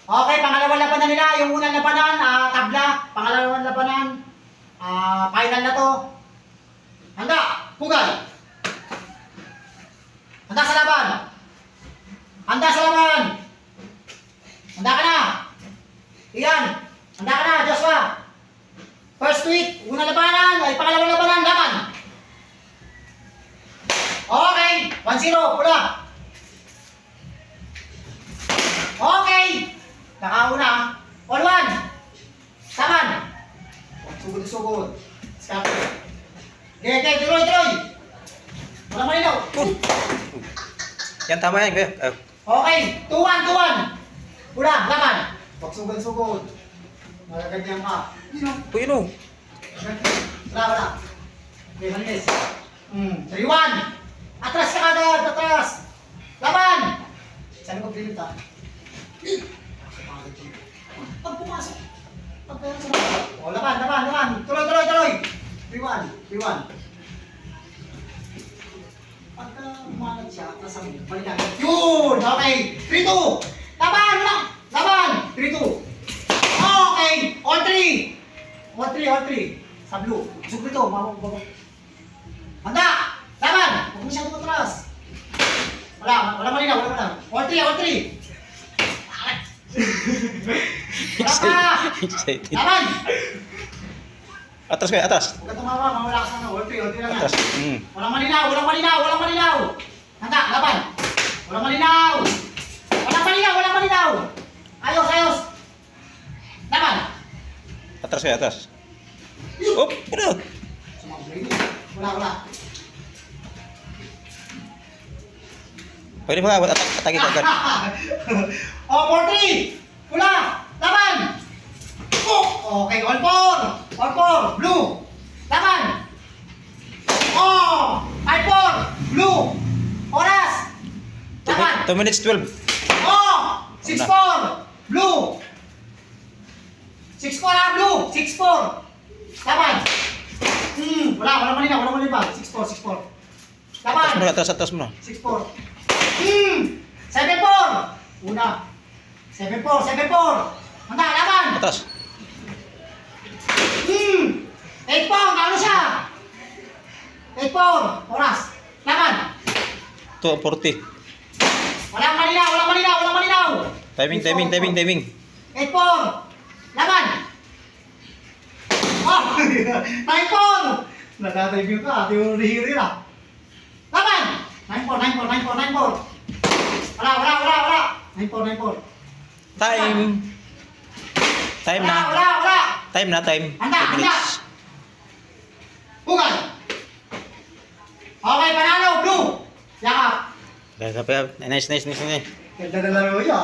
Okay, pangalawang labanan nila. Yung unang labanan, tabla. Pangalawang labanan, final na to. Handa, pugay. Handa sa laban. Handa sa laban. Handa ka na. Iyan. Handa ka na, Joshua. First tweet, unang labanan, ay pangalawang labanan, laban. Okay, 1-0, pula. Okay. Nakauna. All one. Saman. Sugod-sugod. Scatter. Okay, tuloy. Walang malinaw. Yan, tama yan. Okay, 2-1. Pula, laban. Huwag sugod-sugod. Nagaganyan ka. Uy, ano? Wala. Okay, malis. 3-1. Atras ka agad, atras. Laban. Saan ko pilit ha? Pag pumasok. O, laban. Tuloy. 3-1. Pagka umangat siya, atras ang balikan. Yun! Okay. 3-2. Laban. 3-2. Okay. All three. Sa blue. Sugod ito. Handa. Laban. Huwag mo siyang tumatras. Wala malinaw. All three. Excited. Laban. Atras kayo, atras. Huwag ka tumawa. Mawala ka na. All three lang yan. Atras. Walang malinaw. Handa. Laban. Walang malinaw. Ayos. Laban. Atras kayo, atras. Oh, ano? Wala. Pwede mo nga, atake ka agad. O, 4-3. Pula. Laban. Oh, okay, all four. Blue. Laban. Oh, 5-4. Blue. Oras. Laban. 2 minutes 12. Oh, 6-4. Blue. 6-4 Blue. 6-4. Laban. Walang malinaw. 6-4. Laban. Atras mo na. 6-4. 7-4. Una. 7-4. Handa, laban. Atras. 8-4. Naano siya? 8-4. Oras. Laban. 2:40. Walang malinaw. Timing. 8-4. Laban. Oh, 9-4. Nagtatayview ka. Di mo nahihiri na. Laban. 9-4. Wala. 9-4. Time na. Wala. Time. 2 minutes. Bugay. Okay, panalo. Blue. Yakap. Nice. Ganda na lang mo yan.